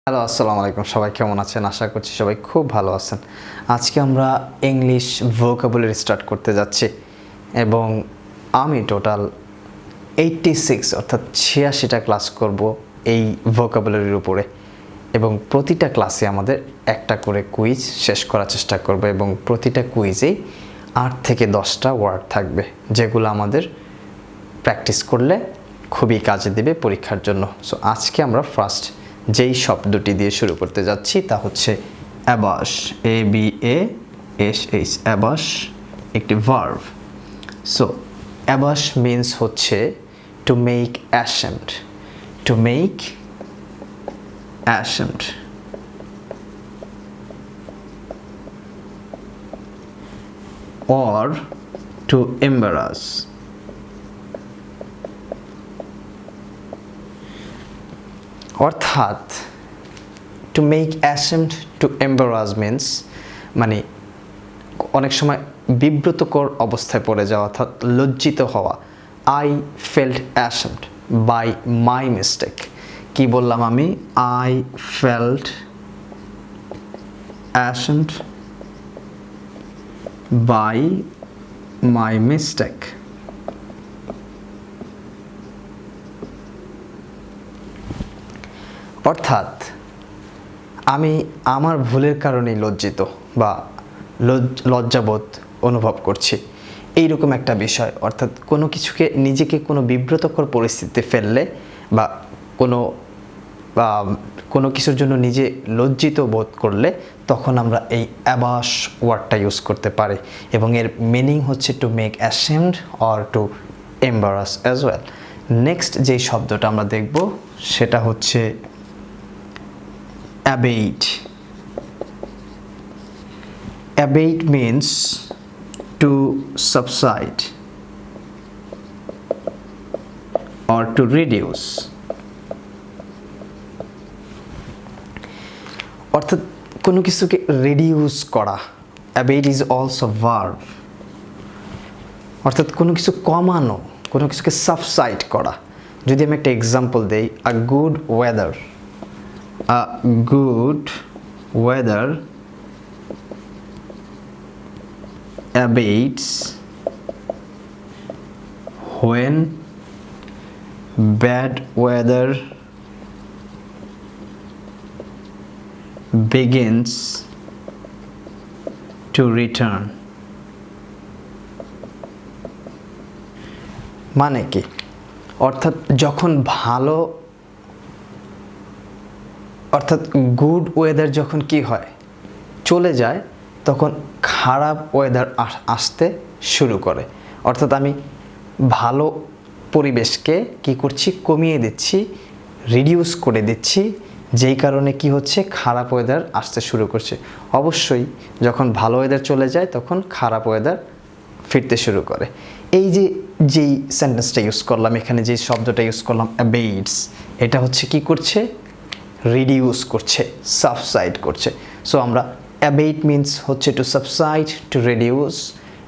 Hello, আসসালামু আলাইকুম। সবাই কেমন আছেন? আশা করছি সবাই খুব ভালো আছেন। আজকে আমরা ইংলিশ ভোকাবুলারি স্টার্ট করতে যাচ্ছি এবং আমি টোটাল 86 অর্থাৎ 86টা ক্লাস করব এই ভোকাবুলারির উপরে এবং প্রতিটা ক্লাসে আমাদের একটা করে কুইজ শেষ করার চেষ্টা করব এবং প্রতিটা কুইজেই 8 থেকে 10টা ওয়ার্ড থাকবে যেগুলো আমাদের প্র্যাকটিস করলে খুবই কাজে দেবে পরীক্ষার জন্য। সো আজকে আমরা ফার্স্ট যেই শব্দটি দিয়ে শুরু করতে যাচ্ছি তা হচ্ছে অ্যাবাস, ABASH, অ্যাবাস একটি ভার্ব। সো অ্যাবাস মিন্স হচ্ছে to make ashamed, to make ashamed. or to embarrass, অর্থাৎ to make ashamed to embarrass means মানে অনেক সময় বিব্রতকর অবস্থায় পড়ে যাওয়া অর্থাৎ লজ্জিত হওয়া। I felt ashamed by my mistake. কি বললাম আমি? I felt ashamed by my mistake. অর্থাৎ আমি আমার ভুলের কারণেই লজ্জিত বা লজ্জাবোধ অনুভব করছি, এইরকম একটা বিষয়। অর্থাৎ কোনো কিছুকে নিজেকে কোনো বিব্রতকর পরিস্থিতিতে ফেললে বা কোনো কিছুর জন্য নিজে লজ্জিত বোধ করলে তখন আমরা এই অ্যাবাস ওয়ার্ডটা ইউজ করতে পারি এবং এর মিনিং হচ্ছে to make ashamed or to embarrass as well. Next যেই শব্দটা আমরা দেখব সেটা হচ্ছে abate. Abate means to subside or to reduce. অর্থাৎ কোনো কিছুকে রিডিউস করা। abate is also verb. অর্থাৎ কোনো কিছু কমানো, কোনো কিছুকে সাবসাইড করা। যদি আমি একটা এক্সাম্পল দেই, a good weather abates when bad weather begins to return. মানে কি? অর্থাৎ যখন ভালো অর্থাৎ গুড ওয়েদার যখন কি হয় চলে যায় তখন খারাপ ওয়েদার আসতে শুরু করে। অর্থাৎ আমি ভালো পরিবেশকে কি করছি? কমিয়ে দিচ্ছি, রিডিউস করে দিচ্ছি, যেই কারণে কি হচ্ছে? খারাপ ওয়েদার আসতে শুরু করছে। অবশ্যই যখন ভালো ওয়েদার চলে যায় তখন খারাপ ওয়েদার ফিরতে শুরু করে। এই যেই সেন্টেন্সটা ইউজ করলাম, এখানে যে শব্দটা ইউজ করলাম অ্যাবেটস, এটা হচ্ছে কি করছে? রিডিউস করছে, সাবসাইড করছে। সো আমরা অ্যাবেট মিন্স হচ্ছে to subside, to reduce,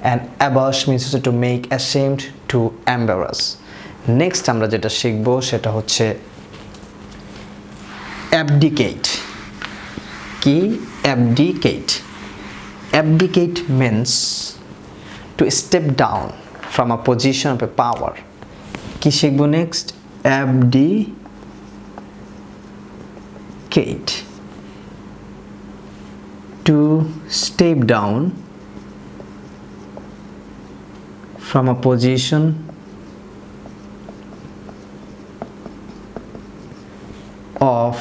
and abash means হচ্ছে to make ashamed, to embarrass. Next আমরা যেটা শিখবো সেটা হচ্ছে অ্যাবডিকেট। কি? Abdicate. Abdicate means to step down from a position of a power. কি শিখবো next? Abdicate, to step down from a position of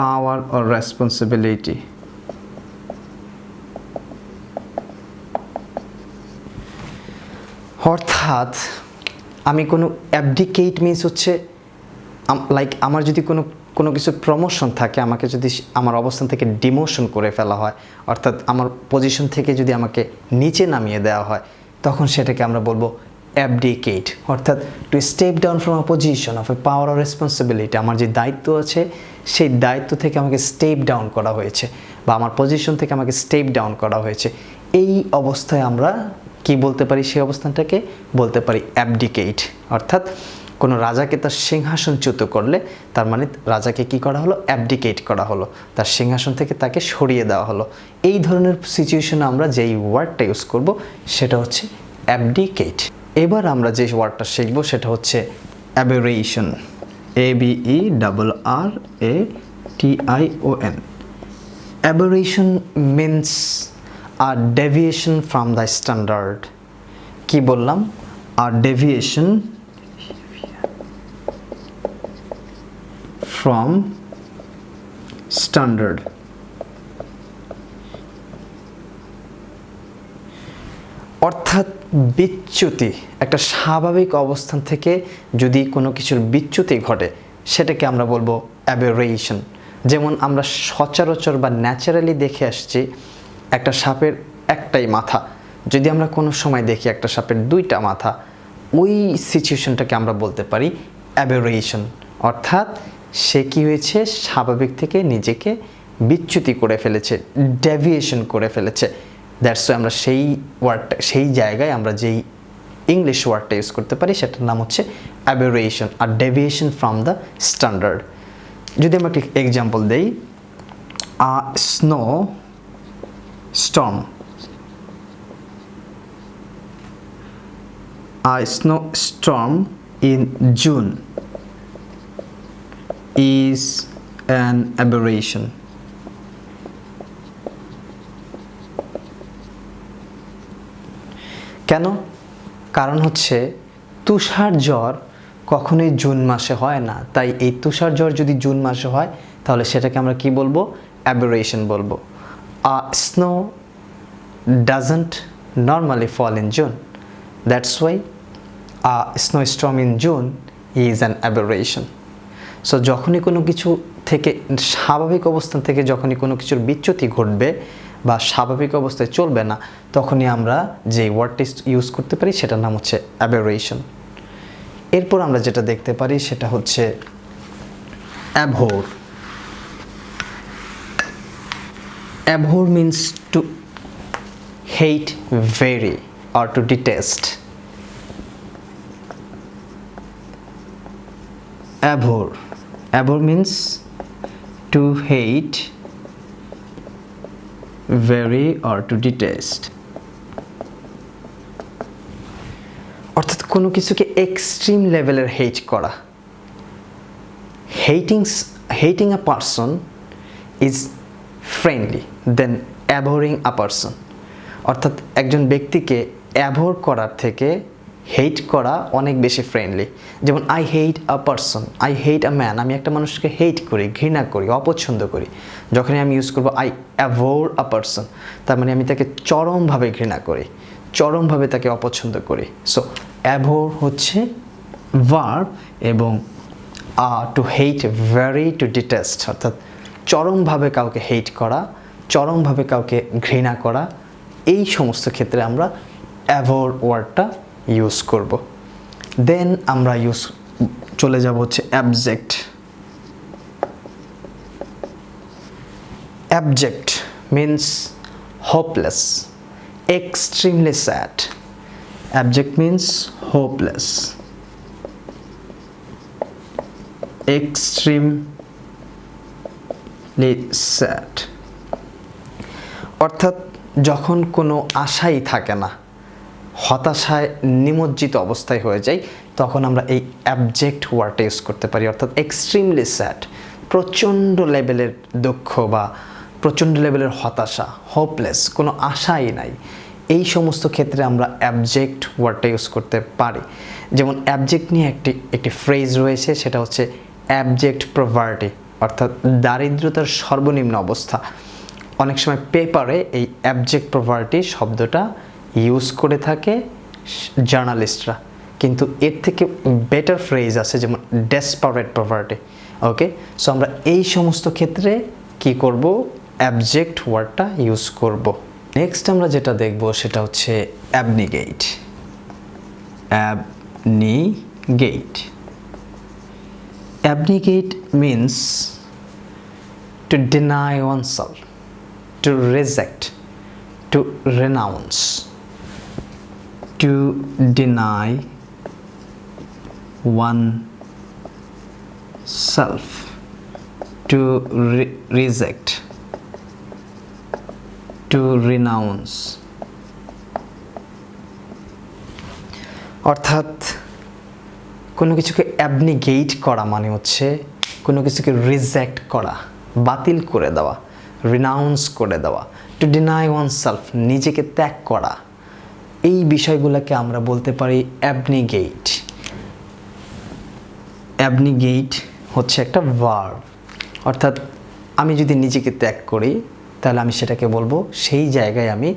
power or responsibility. অর্থাৎ আমি কোনো অ্যাবডিকেট মিন্স হচ্ছে লাইক আমার যদি কোনো কিছু প্রমোশন থাকে, আমাকে যদি আমার অবস্থান থেকে ডিমোশন করে ফেলা হয়, অর্থাৎ আমার পজিশন থেকে যদি আমাকে নিচে নামিয়ে দেওয়া হয়, তখন সেটাকে আমরা বলবো অ্যাবডিকেট। অর্থাৎ to step down from a position of a power or responsibility. আমার যে দায়িত্ব আছে সেই দায়িত্ব থেকে আমাকে স্টেপ ডাউন করা হয়েছে বা আমার পজিশন থেকে আমাকে স্টেপ ডাউন করা হয়েছে। এই অবস্থায় আমরা কি বলতে পারি? সেই অবস্থানটাকে বলতে পারি অ্যাবডিকেট। অর্থাৎ কোনো রাজাকে তার সিংহাসনচ্যুত করলে তার মানে রাজাকে কি করা হলো, অ্যাবডিকেট করা হলো, তার সিংহাসন থেকে তাকে সরিয়ে দেওয়া হলো। এই ধরনের সিচুয়েশনে আমরা যেই ওয়ার্ডটা ইউজ করব সেটা হচ্ছে অ্যাবডিকেট। এবার আমরা যে ওয়ার্ডটা শিখব সেটা হচ্ছে aberration, ABERRATION। Aberration means a deviation from the standard. কি বললাম? A deviation from standard. অর্থাৎ বিচ্যুতি, একটা স্বাভাবিক অবস্থান থেকে যদি কোনো কিছুর বিচ্যুতি ঘটে সেটাকে আমরা বলবো অ্যাবেরেশন। যেমন আমরা সচরাচর বা ন্যাচারালি দেখে আসছি একটা সাপের একটাই মাথা, যদি আমরা কোনো সময় দেখি একটা সাপের দুইটা মাথা, ওই সিচুয়েশনটাকে আমরা বলতে পারি অ্যাবেরেশন। অর্থাৎ সে কি হয়েছে, স্বাভাবিক থেকে নিজেকে বিচ্যুতি করে ফেলেছে, ডেভিয়েশন করে ফেলেছে। দ্যাটস ওয়াই আমরা সেই ওয়ার্ডটা, সেই জায়গায় আমরা যেই ইংলিশ ওয়ার্ডটা ইউজ করতে পারি সেটার নাম হচ্ছে অ্যাবেরেশন, আর ডেভিয়েশন ফ্রম দ্য স্ট্যান্ডার্ড। যদি আমরা একটি এক্সাম্পল দেই, a snowstorm, a snowstorm in June is an aberration. কেন? কারণ হচ্ছে তুষার ঝড় কখনোই জুন মাসে হয় না, তাই এই তুষার ঝড় যদি জুন মাসে হয় তাহলে সেটাকে আমরা কি বলবো, অ্যাবেরেশন বলবো। Snow doesn't normally fall in June, that's why a snowstorm in June is an aberration. So যখনই কোনো কিছু থেকে, স্বাভাবিক অবস্থান থেকে যখনই কোনো কিছুর বিচ্যুতি ঘটবে বা স্বাভাবিক অবস্থায় চলবে না, তখনই আমরা যে ওয়ার্ডটি ইউজ করতে পারি সেটার নাম হচ্ছে অ্যাবেরেশন। এরপর আমরা যেটা দেখতে পারি সেটা হচ্ছে abhor. Abhor means to hate very or to detest. Abhor means to hate very or to detest. অর্থাৎ কোনো কিছুকে এক্সট্রিম লেভেলের হেট করা। Hating a person is friendly than abhorring a person. অর্থাৎ একজন ব্যক্তিকে অ্যাভয়েড করার থেকে হেট করা অনেক বেশি ফ্রেন্ডলি। যেমন I hate a person, I hate a man, আমি একটা মানুষকে হেট করি, ঘৃণা করি, অপছন্দ করি। যখনই আমি ইউজ করবো আই অ্যাভোর আ পারসন, তার মানে আমি তাকে চরমভাবে ঘৃণা করি, চরমভাবে তাকে অপছন্দ করি। সো অ্যাভোর হচ্ছে ভার্ব, এবং to hate very to detest, অর্থাৎ চরমভাবে কাউকে হেট করা, চরমভাবে কাউকে ঘৃণা করা, এই সমস্ত ক্ষেত্রে আমরা অ্যাভোর ওয়ার্ডটা ইউজ করব। দেন আমরা চলে যাব হচ্ছে object. Object means hopeless, extremely sad. Object means hopeless, extremely sad. অর্থাৎ যখন কোনো আশাই থাকে না, হতাশায় নিমজ্জিত অবস্থায় হয়ে যায়, তখন আমরা এই অ্যাবজেক্ট ওয়ার্ডটা ইউজ করতে পারি। অর্থাৎ এক্সট্রিমলি স্যাড, প্রচণ্ড লেভেলের দুঃখ বা প্রচণ্ড লেভেলের হতাশা, হোপলেস, কোনো আশাই নাই, এই সমস্ত ক্ষেত্রে আমরা অ্যাবজেক্ট ওয়ার্ডটা ইউজ করতে পারি। যেমন অ্যাবজেক্ট নিয়ে একটি ফ্রেজ রয়েছে, সেটা হচ্ছে অ্যাবজেক্ট পভার্টি, অর্থাৎ দারিদ্রতার সর্বনিম্ন অবস্থা। অনেক সময় পেপারে এই অ্যাবজেক্ট পভার্টি শব্দটা ইউজ করে থাকে জার্নালিস্টরা, কিন্তু এর থেকে বেটার ফ্রেজ আছে, যেমন ডেসপারেট পভার্টি। ওকে, সো আমরা এই সমস্ত ক্ষেত্রে কি করব, অ্যাবজেক্ট ওয়ার্ডটা ইউজ করব। নেক্সট আমরা যেটা দেখব সেটা হচ্ছে abnegate. Abnegate, abnegate means to deny oneself, to reject, to renounce, to deny oneself, to reject, to renounce। অর্থাৎ কোনো কিছুকে অ্যাবনিগেট করা মানে হচ্ছে কোনো কিছুকে রিজেক্ট করা, বাতিল করে দেওয়া, রিনাউন্স করে দেওয়া। টু ডিনাই ওয়ানসেলফ, নিজেকে ত্যাগ করা। এই বিষয়গুলোকে আমরা বলতে পারি অ্যাবনিগেট। অ্যাবনিগেট হচ্ছে একটা ভার্ব। অর্থাৎ আমি যদি নিজেকে ত্যাগ করি তাহলে আমি সেটাকে বলবো, সেই জায়গায় আমি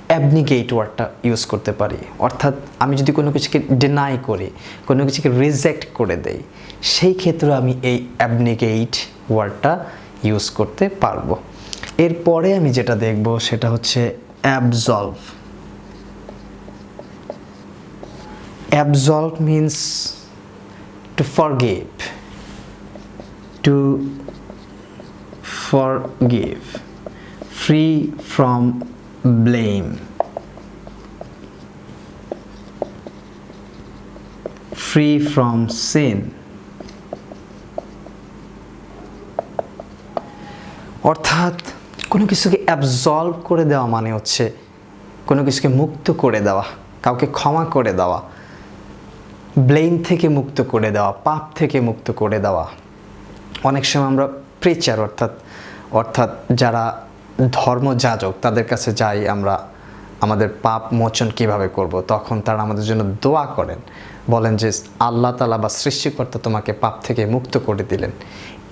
অ্যাবনিগেট ওয়ার্ডটা ইউজ করতে পারি। অর্থাৎ আমি যদি কোনো কিছুকে ডিনাই করি, কোনো কিছুকে রিজেক্ট করে দেই, সেই ক্ষেত্রে আমি এই অ্যাবনিগেট ওয়ার্ডটা ইউজ করতে পারবো। এরপরে আমি যেটা দেখব সেটা হচ্ছে অ্যাবসলভ। অ্যাবসলভ means to forgive, to forgive, free from blame, free from sin। অর্থাৎ কোনো কিছুকে অ্যাবসলভ করে দেওয়া মানে হচ্ছে কোনো কিছুকে মুক্ত করে দেওয়া, কাউকে ক্ষমা করে দেওয়া, ব্লেম থেকে মুক্ত করে দেওয়া, পাপ থেকে মুক্ত করে দেওয়া। অনেক সময় আমরা প্রিচার অর্থাৎ যারা ধর্মযাজক তাদের কাছে যাই, আমরা আমাদের পাপ মোচন কিভাবে করব, তখন তারা আমাদের জন্য দোয়া করেন, বলেন যে আল্লাহ তাআলা বা সৃষ্টিকর্তা তোমাকে পাপ থেকে মুক্ত করে দিলেন।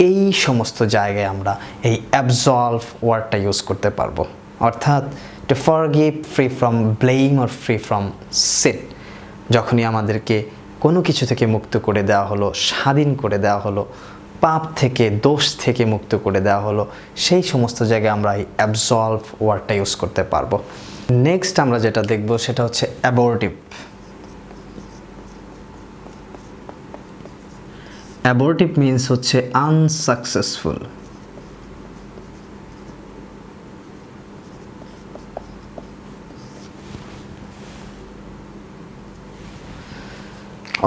এই সমস্ত জায়গায় আমরা এই অ্যাবসলভ ওয়ার্ডটা ইউজ করতে পারবো। অর্থাৎ to forgive, free from blame or free from sin. যখনই আমাদেরকে কোনো কিছু থেকে মুক্ত করে দেওয়া হলো, স্বাধীন করে দেওয়া হলো, পাপ থেকে, দোষ থেকে মুক্ত করে দেওয়া হলো, সেই সমস্ত জায়গায় আমরা এই অ্যাবসলভ ওয়ার্ডটা ইউজ করতে পারবো। নেক্সট আমরা যেটা দেখব সেটা হচ্ছে অ্যাবর্টিভ। অ্যাবর্টিভ মিন্স হচ্ছে আনসাকসেসফুল।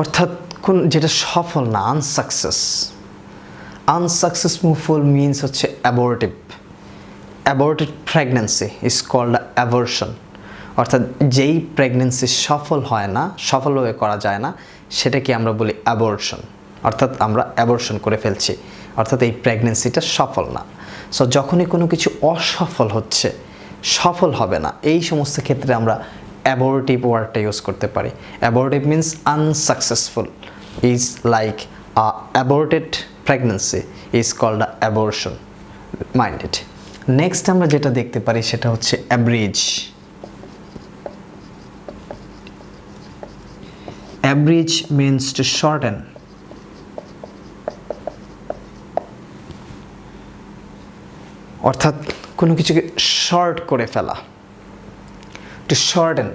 অর্থাৎ যেটা সফল না, আনসাকসেসফুল মিন্স হচ্ছে অ্যাবর্টিভ। অ্যাবর্টেড প্রেগন্যান্সি ইজ কল্ড অ্যাবর্শন। অর্থাৎ যেই প্রেগন্যান্সি সফল হয় না, সফলভাবে করা যায় না, সেটাকে আমরা বলি অ্যাবর্শন। অর্থাৎ আমরা অ্যাবর্শন করে ফেলছি, অর্থাৎ এই প্রেগন্যান্সিটা সফল না। সো যখনই কোনো কিছু অসফল হচ্ছে, সফল হবে না, এই সমস্ত ক্ষেত্রে আমরা অ্যাবর্টিভ ওয়ার্ডটা ইউজ করতে পারি। Abortive means unsuccessful, is like aborted pregnancy is called abortion. Mind it. Next আমরা যেটা দেখতে পারি সেটা হচ্ছে abridge. Abridge means to shorten. অর্থাৎ কোনো কিছুকে শর্ট করে ফেলা, টু শর্টেন।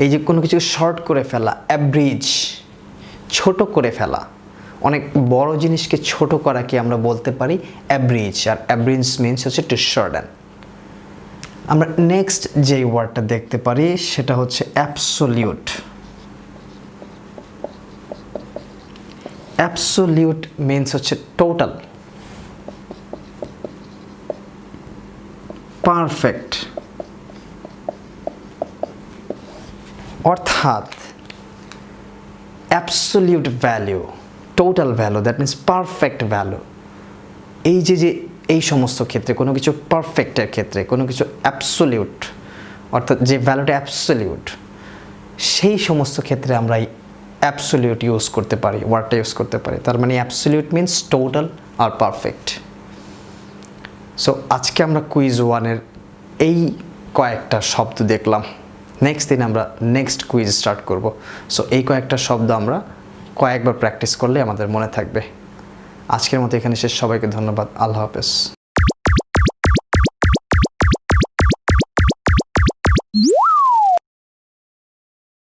এই যে কোনো কিছুকে শর্ট করে ফেলা, অ্যাব্রিজ, ছোট করে ফেলা। অনেক বড় জিনিসকে ছোট করাকে আমরা বলতে পারি অ্যাব্রিজ, আর অ্যাব্রিজ মিন্স হচ্ছে টু শর্টেন। আমরা নেক্সট যে ওয়ার্ডটা দেখতে পারি সেটা হচ্ছে অ্যাবসোলিউট। অ্যাবসোলিউট মিন্স হচ্ছে টোটাল, পারফেক্ট। অর্থাৎ absolute value, total value, that means perfect value. এই যে এই সমস্ত ক্ষেত্রে কোনো কিছু পারফেক্টের ক্ষেত্রে, কোনো কিছু অ্যাবসোলিউট, অর্থাৎ যে ভ্যালুটা অ্যাবসোলিউট, সেই সমস্ত ক্ষেত্রে আমরা এই অ্যাবসোলিউট ইউজ করতে পারি, ওয়ার্ডটা ইউজ করতে পারি। তার মানে অ্যাবসোলিউট মিন্স টোটাল আর পারফেক্ট। সো আজকে আমরা কুইজ 1-এর এই কয়েকটা শব্দ দেখলাম। নেক্সট দিন আমরা নেক্সট কুইজ স্টার্ট করব। সো এই কয়েকটা শব্দ আমরা কয়েকবার প্র্যাকটিস করলে আমাদের মনে থাকবে। আজকের মতো এখানে শেষ। সবাইকে ধন্যবাদ। আল্লাহ হাফেজ।